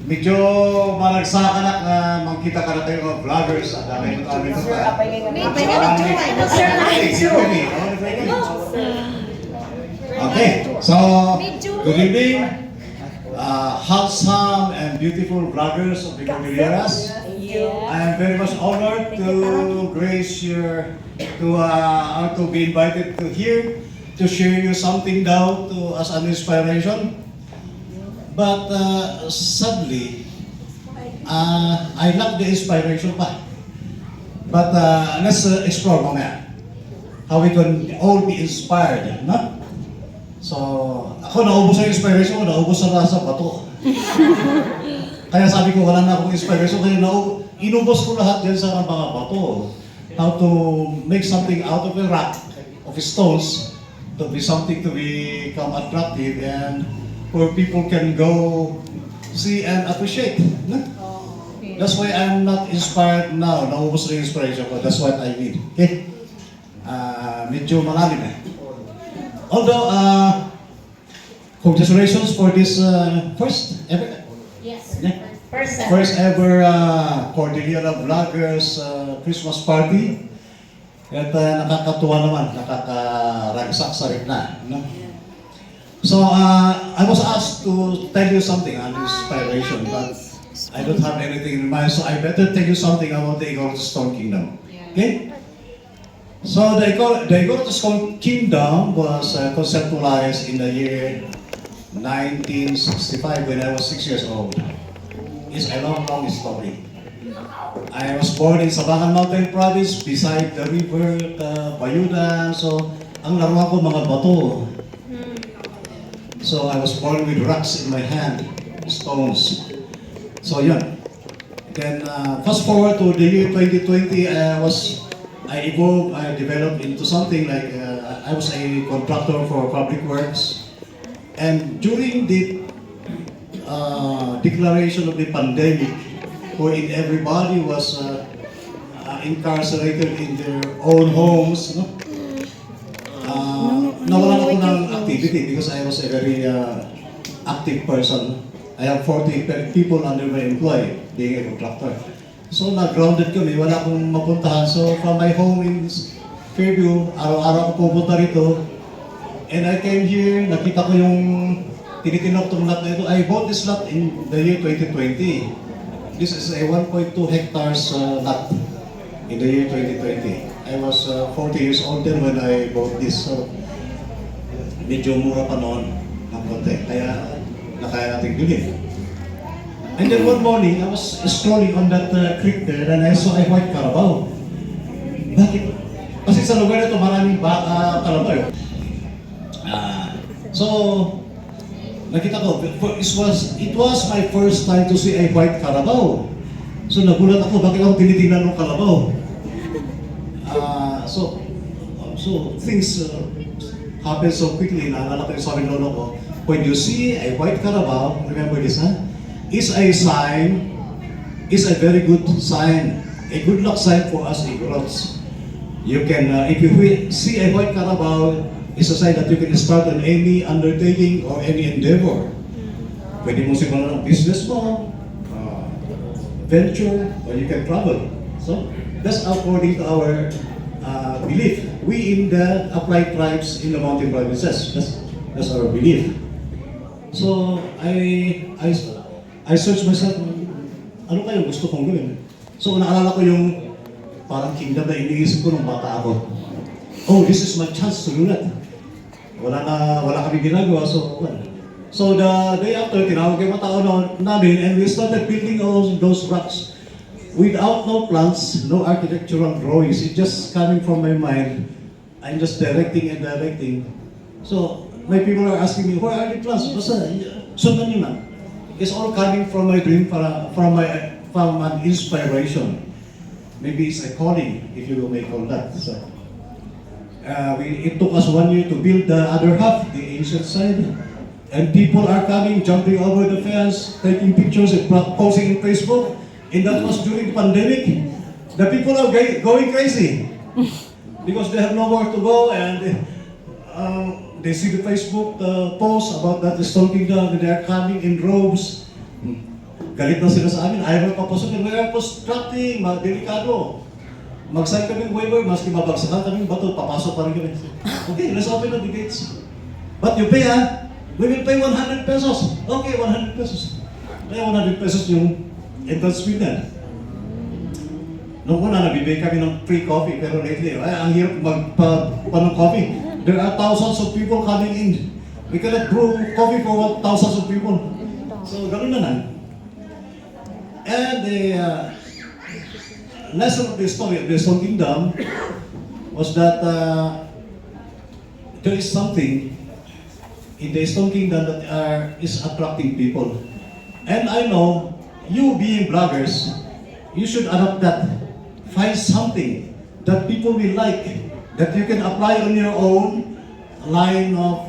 Medyo malagsakan na makita ka na tayo mga vloggers at dami ng kami ito pa. Okay, so good evening, handsome and beautiful vloggers of the Cordilleras. I am very much honored to grace your, to be invited to here to share you something now to as an inspiration. But sadly, I lack the inspiration pa. But let's explore mamaya how we can all be inspired, no? So, ako naubos ang inspiration ko, naubos sa rasa bato. Kaya sabi ko, wala na akong inspiration, kaya inubos ko lahat dyan sa mga bato. How to make something out of a rock, of stones, to be something to become attractive and where people can go see and appreciate. No? That's why I'm not inspired now. Naubos na yung inspiration ko. That's what I need. Okay? Medyo malalim eh. Although, congratulations for this first ever. Yes. Yeah. First First ever Cordillera Vloggers Christmas party. At nakakatuwa naman, nakakaragsak sa ritna. No? So, I was asked to tell you something on inspiration, but I don't have anything in mind, so I better tell you something about the Igorot Stone Kingdom. Okay? So, the Igorot Stone Kingdom was conceptualized in the year 1965 when I was 6 years old. It's a long story. I was born in Sabangan Mountain Province, beside the river Bayudan. So, ang laruan ko mga bato. So I was born with rocks in my hand, stones. So yun. Then fast forward to the year 2020, I evolved, I developed into something like, I was a contractor for public works. And during the declaration of the pandemic, wherein everybody was incarcerated in their own homes, no? Nawalan ako ng activity because I was a very active person. I have 40 people under my employ, being a contractor. So na-grounded kami, wala akong mapuntahan. So from my home in Fairview, araw-araw ako pupunta rito. And I came here, nakita ko yung tinitinok tong lot na ito. I bought this lot in the year 2020. This is a 1.2 hectares lot in the year 2020. I was 40 years old then when I bought this. So, medyo mura pa noon ng konti. Kaya, nakaya natin bilhin. And then one morning, I was strolling on that creek there and I saw a white carabao. Bakit? Kasi sa lugar ito, maraming carabao. So, nakita ko, it was my first time to see a white carabao. So, nagulat ako, bakit ako tinitingnan ng carabao? So things happen so quickly. Naalala ko yung sabi ng lolo ko, when you see a white carabao, remember this, is a sign, is a very good sign, a good luck sign for us Igorots. You can, if you see a white carabao, it's a sign that you can start on any undertaking or any endeavor. Pwede mo simulan ng business mo, venture, or you can travel. So that's according to our belief. We in the Applied Tribes in the mountain provinces, that's our belief. So I searched myself, ano kaya gusto kong gawin? So naalala ko yung parang kingdom na iniisip ko nung bata ako. Oh, this is my chance to do that. Wala kami ginagawa, so well. So the day after, tinawag yung mga tao namin and we started building all those rocks. Without no plans, no architectural drawings, it's just coming from my mind. I'm just directing and directing. So, my people are asking me, where are the plans? Basta, sundan nyo na. It's all coming from my dream, from an inspiration. Maybe it's a calling, if you may call that. So, it took us 1 year to build the other half, the ancient side. And people are coming, jumping over the fence, taking pictures and posting in Facebook. And that was during the pandemic. The people are going crazy because they have nowhere to go and they see the Facebook post about that the Stone Kingdom and they are coming in robes. galit na sila sa amin, ayaw na papasokin. We are constructing, delikado. Mag-sign kami ng waiver, maski mabagsakan kami ng bato, papasok pa rin kami. Okay, let's open the gates. But you pay, ha? We will pay 100 pesos. Okay, 100 pesos. Kaya 100 pesos yung entrance fee na. Noong una, nabibigay kami ng free coffee, pero lately, ang hirap magpa ng coffee. There are thousands of people coming in. We cannot brew coffee for thousands of people. So, gano'n na lang. And the lesson of the story of the Stone Kingdom was that there is something in the Stone Kingdom that is attracting people. And I know, you being bloggers, you should adopt that. Find something that people will like, that you can apply on your own line of,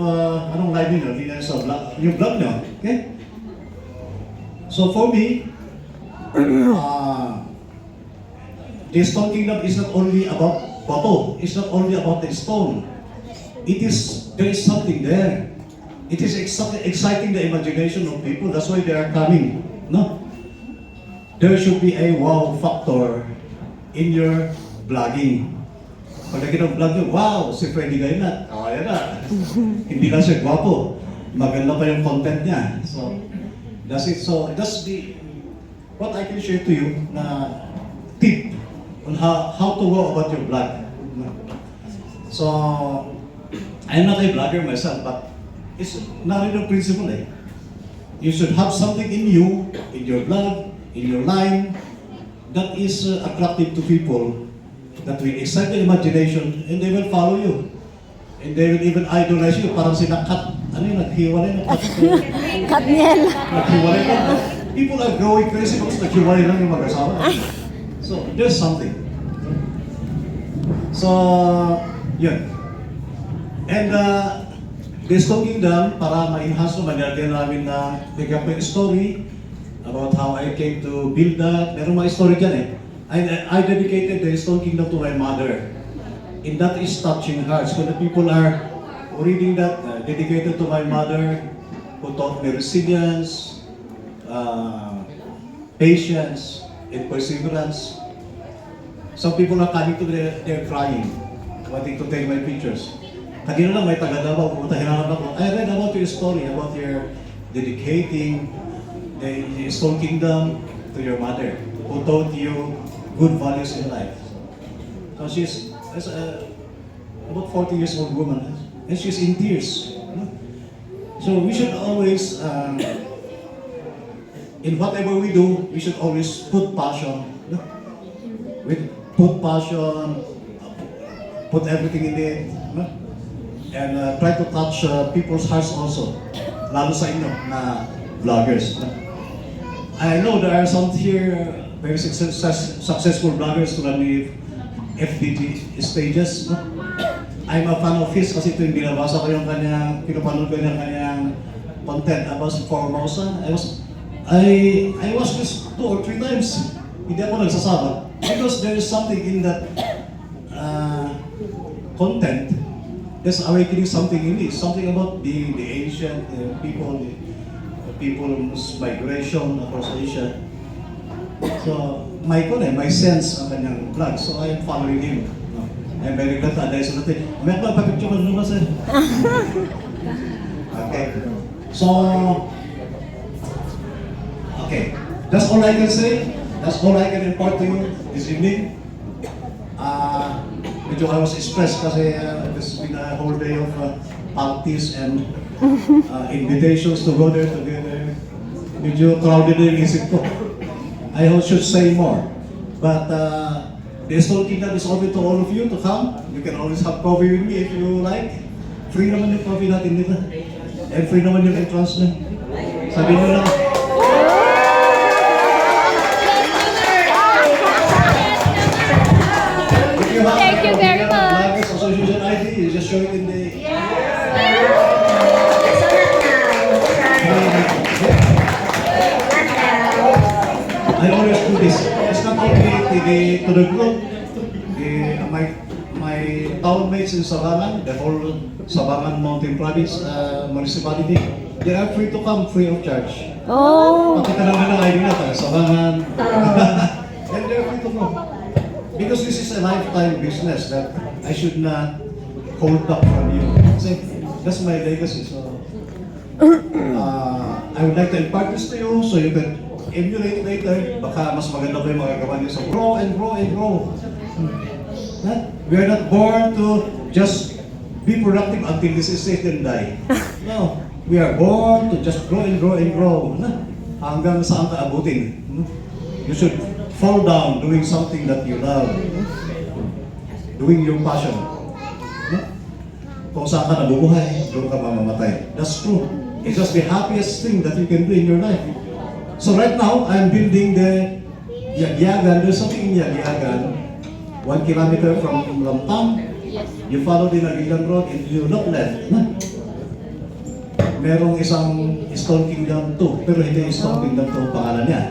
anong line nyo? Hindi na sa blog, yung blog nyo, okay? So for me, the Stone Kingdom is not only about bato, it's not only about the stone. There is something there. It is exciting the imagination of people, that's why they are coming, no? There should be a wow factor in your blogging. Pag nag-vlog nyo, wow, si Freddy Gaynat, kaya na. Hindi lang siya gwapo. Maganda pa yung content niya. So, that's it. So, that's what I can share to you na tip on how to go about your blog. So, I'm not a blogger myself, but it's not in the principle eh. You should have something in you, in your blog, in your line, that is attractive to people, that will excite the imagination, and they will follow you. And they will even idolize you. Parang sila naghiwalay na cut. Katniel. Naghiwalay na. People are going crazy because naghiwalay lang yung mag-asawa. So, there's something. So, yun. And the Stone Kingdom, para ma-enhance naman, nilagyan namin na bigyan ko yung story about how I came to build that. Meron mga story dyan eh. I dedicated the Stone Kingdom to my mother. And that is touching hearts. When the people are reading that, dedicated to my mother, who taught me resilience, patience, and perseverance. Some people are coming to they're crying, wanting to take my pictures. Kanina lang may taga-Davao, pumunta hinahanap ako. I read about your story, about your dedicating the Stone Kingdom to your mother, who taught you good values in life. So she's about 40 years old woman, and she's in tears. So we should always, in whatever we do, we should always put passion. Put passion, put everything in it, and try to touch people's hearts also, lalo sa inyo na vloggers. I know there are some here very successful bloggers tulad ni FDG Stages. I'm a fan of his kasi ito yung binabasa ko yung kanyang, pinapanood ko yung kanyang content about Formosa. I watched this 2 or 3 times. Hindi ako nagsasama. Because there is something in that content that's awakening something in me. Something about the ancient people, people's migration across Asia. So, my sense ang kanyang vlog. So, I am following him. I'm very glad to advise natin. May papapicture ko naman sir. Okay. So, okay. That's all I can say. That's all I can impart to you this evening. Medyo I was stressed kasi this has been a whole day of parties and invitations to go there together. Medyo crowded na yung isip ko. I should say more. But the Stone Kingdom is open to all of you to come. You can always have coffee with me if you like. Free naman yung coffee natin dito. And free naman yung entrance na. Sabihin nyo lang. Thank you very much. Bloggers Association ID, you just show it in the... I always do this. It's not only to the group. My my townmates in Sabangan, the whole Sabangan Mountain Province municipality, they are free to come free of charge. Oh. Pakita lang nila ID na taga Sabangan. And they are free to go. Because this is a lifetime business that I should not hold back from you. Kasi that's my legacy. So I would like to impart this to you so you can emulate later. Baka mas maganda pa yung mga gawa niyo. So grow and grow and grow. Huh? We are not born to just be productive until this is safe and die. No. We are born to just grow and grow and grow. Huh? Hanggang saan ka abutin. You should fall down doing something that you love. Doing your passion. Huh? Kung saan ka nabubuhay, doon ka mamamatay. That's true. It's just the happiest thing that you can do in your life. So right now, I'm building the Yagyagan. There's something in Yagyagan. 1 kilometer from Lamtang. You follow the Nagilan Road and you look left. Merong isang Stone Kingdom 2, pero hindi Stone Kingdom 2 ang pangalan niya.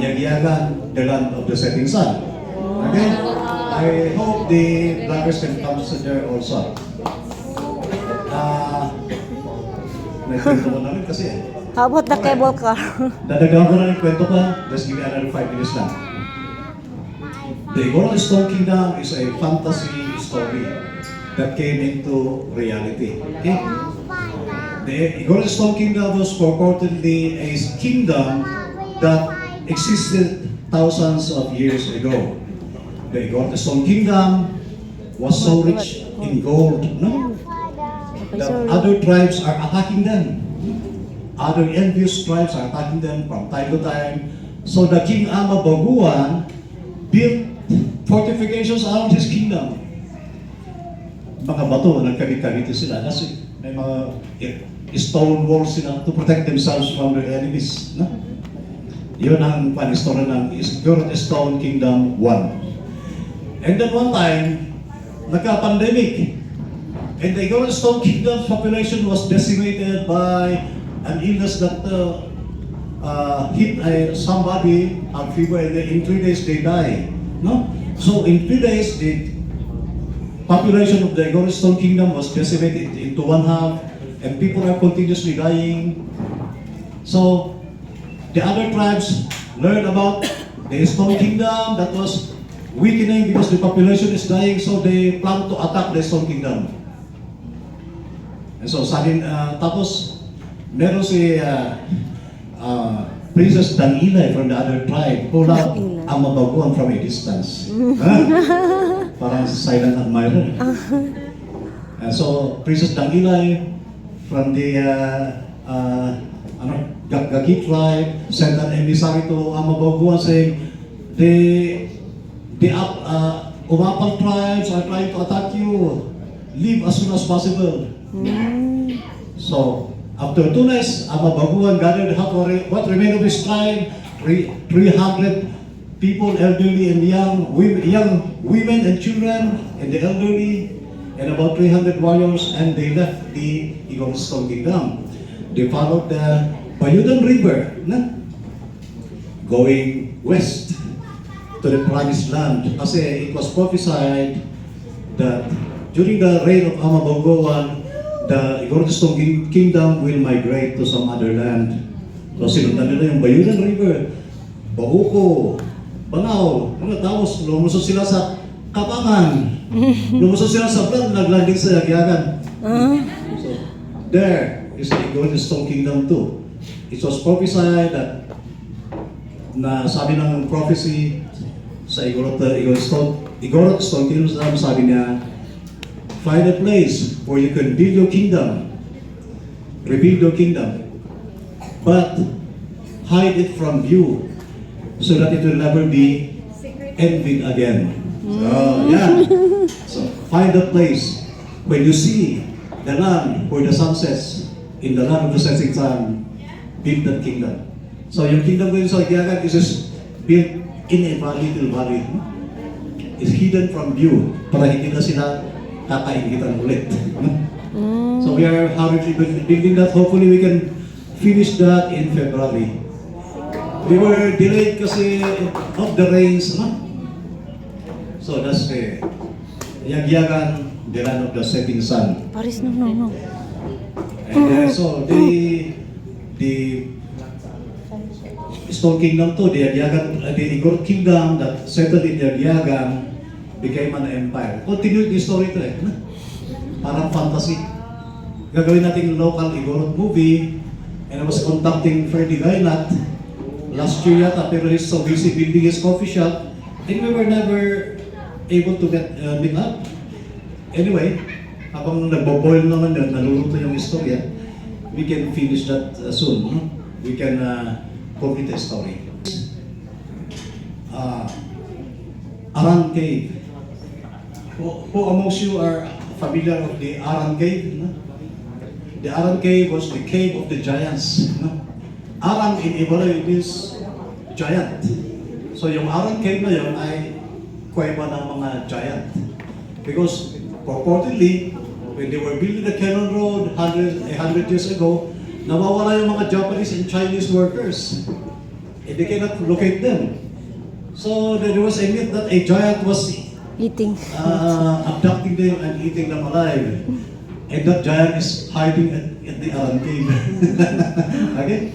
Yagyagan, the land of the setting sun. Okay? I hope the vloggers can come to there also. May kwento ko namin kasi How about the cable car? dadagdagan ko na yung kwento ko. Just give me another 5 minutes lang. The Igorot Stone Kingdom is a fantasy story that came into reality. Okay? The Igorot Stone Kingdom was purportedly a kingdom that existed thousands of years ago. The Igorot Stone Kingdom was so rich in gold, no? That other tribes are attacking them. Other envious tribes are attacking them from time to time. So the King Ama Baguan built fortifications around his kingdom. Mga bato, nagkabit-kabit sila kasi may mga stone walls sila to protect themselves from their enemies. No? Yun ang panistorya ng Igorot Stone Kingdom 1. And then one time, nagka-pandemic. And the Igorot Stone Kingdom's population was decimated by an illness that hit somebody on fever, and then in 3 days they die. No? So in 3 days, the population of the Igorot Stone Kingdom was decimated into one half, and people are continuously dying. So the other tribes learned about the Stone Kingdom that was weakening because the population is dying, so they plan to attack the Stone Kingdom. And so tapos meron si Princess Danilay from the other tribe who loved Ama Baguan from a distance. Parang silent admirer. So Princess Danilay from the Gaki tribe sent an emissary to Ama Baguan saying, the Umapal tribes are trying to attack you. Leave as soon as possible. So, after 2 nights, Ama Baguan gathered what remained of his tribe, 300 people, elderly and young women and children, and the elderly, and about 300 warriors, and they left the Igorot Stone Kingdom. They followed the Bayudan River, going west to the Promised Land. Kasi it was prophesied that during the reign of Ama Baguan, the Igorot Stone Kingdom will migrate to some other land. So sinundan nila yung Bayudan River, Bahuko, Banao, mga tapos lumusot sila sa Kapangan, lumusot sila sa Blan, naglanding sa Yagyagan. So there is the Igorot Stone Kingdom too. It was prophesied that na sabi ng prophecy sa Igorot Stone Kingdom, sabi niya, find a place where you can build your kingdom, rebuild your kingdom, but hide it from view so that it will never be envied again. So find a place when you see the land where the sun sets, in the land of the setting sun, build that kingdom. So yung kingdom ko yun sa Yagyagan is just built in a little valley. It's hidden from view para hindi na sila kakaingitan ulit. So we are hurriedly building that. Hopefully we can finish that in February. We were delayed kasi of the rains. So that's Yagyagan, the land of the setting sun. Paris, no. And so the Stone Kingdom to, the Yagyagan, the Igor Kingdom that settled in Yagyagan became an empire. Continued the story to eh. Parang fantasy. Gagawin natin local Igorot movie, and I was contacting Freddy Gainat last year yata, pero he's so busy building his coffee shop, and we were never able to get meet up. Anyway, habang nagbo-boil naman yun, naluluto yung istorya, we can finish that soon. No? We can complete the story. Aran Cave. Who amongst you are familiar with the Aran Cave? No? The Aran Cave was the cave of the giants. No? Aran in Hebrew means giant. So yung Aran Cave na yun ay kuweba ng mga giant. Because purportedly, when they were building the Cannon Road 100 years ago, nawawala yung mga Japanese and Chinese workers. And they cannot locate them. So there was a myth that a giant was Eating. abducting them and eating them alive. And that giant is hiding at the Aran Cave. Okay?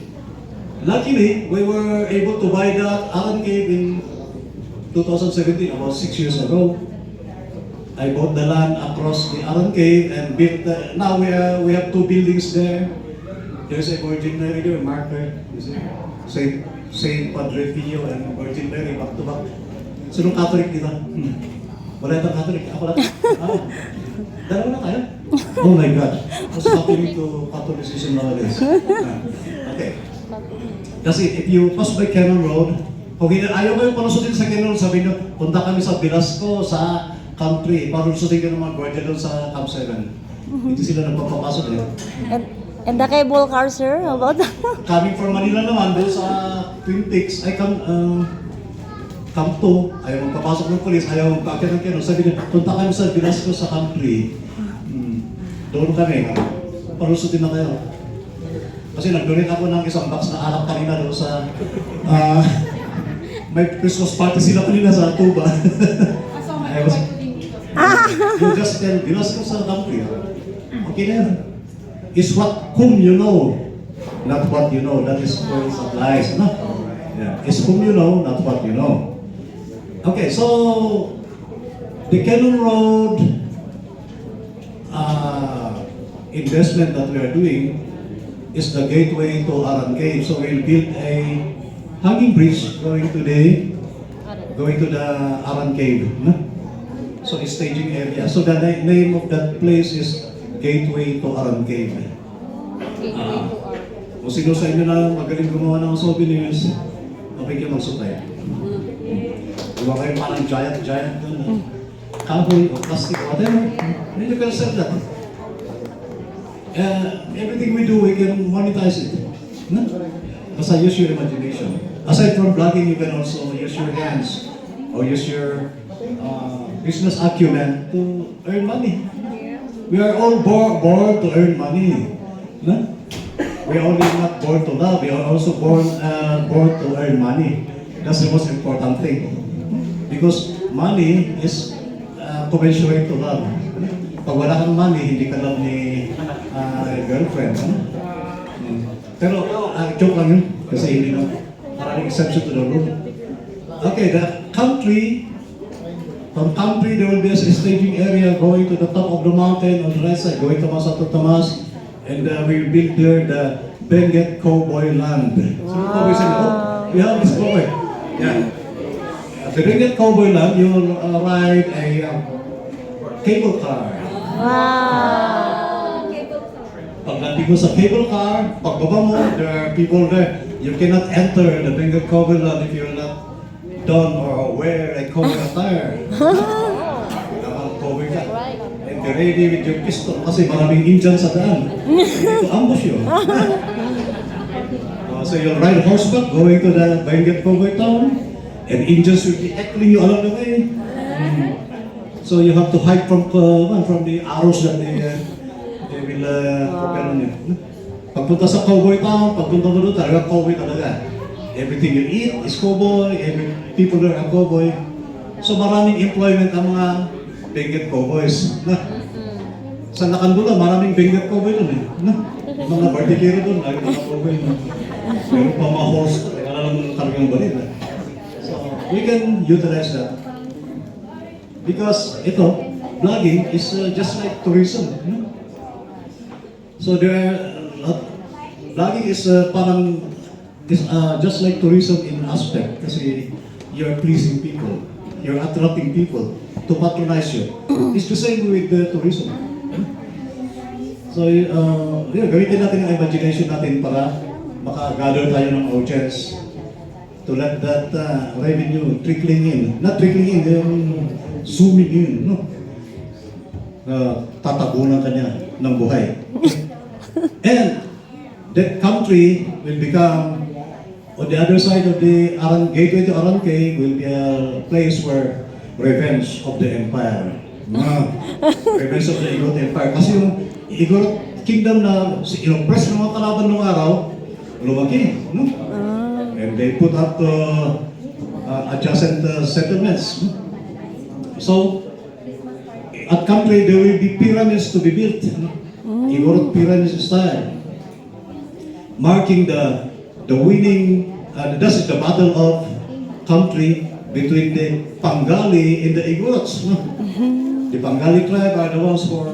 Luckily, we were able to buy that Aran Cave in 2017, about 6 years ago. I bought the land across the Aran Cave and built now we have 2 buildings there. There's a Virgin Mary there, marker. Saint Padre Pio and Virgin Mary back to back. Sinong Catholic dito? Wala itong Catholic. Ako lang. Dalawa na tayo? Oh my God. What's happening to Catholicism nowadays? Okay. Kasi if you pass by Cannon Road, kung ayaw mo yung panusutin sa Cannon Road, sabihin nyo, punta kami sa Velasco, sa country, panusutin ka ng mga guardia doon sa Camp 7. Hindi sila nagpapapasok eh. And the cable car, sir? How about that? Coming from Manila naman, doon sa Twin Peaks, I come Camp 2, ayaw magpapasok ng polis, ayaw magpapakit ng Cannon. Sabi nyo, punta kami sa Velasco sa country. Doon kami, panusutin na kayo. Kasi nag-donate ako ng isang box na alak kanina doon sa may Christmas party sila kanina sa Tuba. I was, you just tell Velasco sa country. Okay na yan. It's whom you know, not what you know. That is where it applies. No? Yeah. It's whom you know, not what you know. Okay, so the Cannon Road investment that we are doing is the gateway to Aran Cave. So we'll build a hanging bridge going to the Aran Cave. No? So it's staging area. So the name of that place is Gateway to Aran Cave. Kung sino sa inyo na magaling gumawa ng souvenirs, okay kayo mag-supply. Diba kayo parang giant doon. Kahoy o plastic, whatever. Then you can sell that. Everything we do, we can monetize it. No? Basta use your imagination. Aside from blogging, you can also use your hands or use your business acumen to earn money. We are all born to earn money. No? We are only not born to love. We are also born to earn money. That's the most important thing. Because money is commensurate to love. Pag wala kang money, hindi ka love ni girlfriend. Pero joke lang yun. Kasi hindi na maraming exception to the rule. Okay, the country. From country, there will be a staging area going to the top of the mountain on the right side, going to Santo Tomas, and we will build there the Benguet Cowboy Land. So, cowboy say, oh, we have this cowboy. Yeah. At the Benguet Cowboy Land, you will ride a cable car. Wow! Pagdating mo sa cable car, pagbaba mo, there are people there. You cannot enter the Benguet Cowboy Land if you're not don or wear a cowboy attire. Dapat cowboy ka. And be ready with your pistol kasi maraming Indian sa daan. To ambush you. So you'll ride horseback going to the Benguet Cowboy Town and Indians will be heckling you along the way. So you have to hide from the arrows that they will propel on you. Pagpunta sa Cowboy Town, pagpunta mo doon, talaga cowboy talaga. Everything you eat is cowboy, every people there are cowboy. So maraming employment ang mga Benguet Cowboys. Na, sa Nakandula, maraming Benguet Cowboy doon eh. Na, mga barbecue doon, lagi mga cowboy. Meron pa mga horse, teka na lang talagang balit. So, we can utilize that. Because ito, vlogging is just like tourism. So vlogging is parang just like tourism in aspect kasi you're pleasing people, you're attracting people to patronize you. It's the same with the tourism. So gamitin natin ang imagination natin para maka-gather tayo ng audience to let that revenue trickling in. Not trickling in, yung zooming in, no? Tatagunan ka niya ng buhay. And that country will become, on the other side of the gateway to Arangke will be a place where revenge of the empire. Revenge of the Igorot Empire. Kasi yung Igorot Kingdom na inoppress ng mga kalaban noong araw, lumaki. No? And they put up adjacent settlements. So, at country, there will be pyramids to be built. Igorot pyramid style. Marking the winning, this is the battle of country between the Pangali and the Igorots. No? The Pangali tribe are the ones who are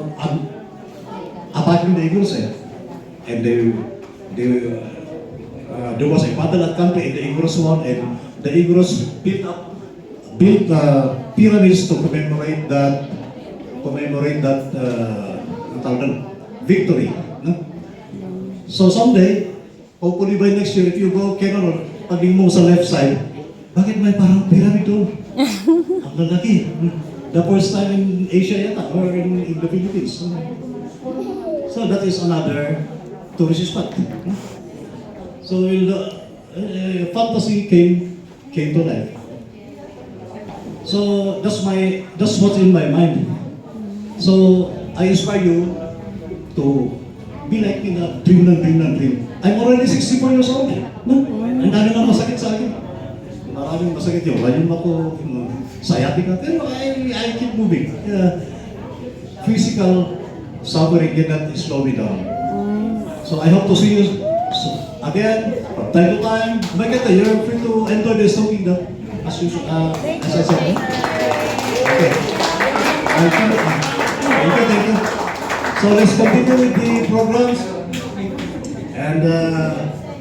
attacking the Igorots. And there was a battle at country and the Igorots won, and the Igorots built pyramids to commemorate that victory. No? So someday, hopefully by next year, if you go Kenoro, pagling mo sa left side, bakit may parang pyramid doon? Ang lalaki. The first time in Asia yata, or in the Philippines. So that is another tourist spot. So fantasy came to life. So that's what's in my mind. So I inspire you to be like me na dream. I'm already 64 years old. No? Ang dami na masakit sa akin. Maraming masakit yun. Ngayon ako, sciatic na. Pero I keep moving. Physical suffering cannot slow me down. So I hope to see you again, from time to time. Maganda, you're free to enjoy the Stone Kingdom. As I said. Okay. Thank you. So let's continue with the programs. And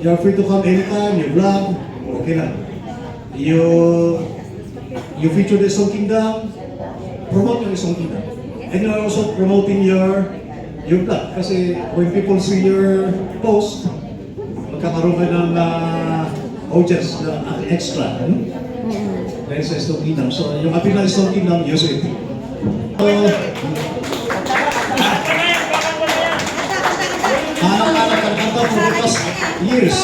you're free to come anytime, you vlog, okay lang. You feature the Stone Kingdom, promote your Stone Kingdom. And you're also promoting your vlog. Kasi when people see your post, magkakaroon ka ng audience na extra. Dahil sa Stone Kingdom. So yung appeal ng Stone Kingdom, use it. Anak-anak ang kanta for the past years.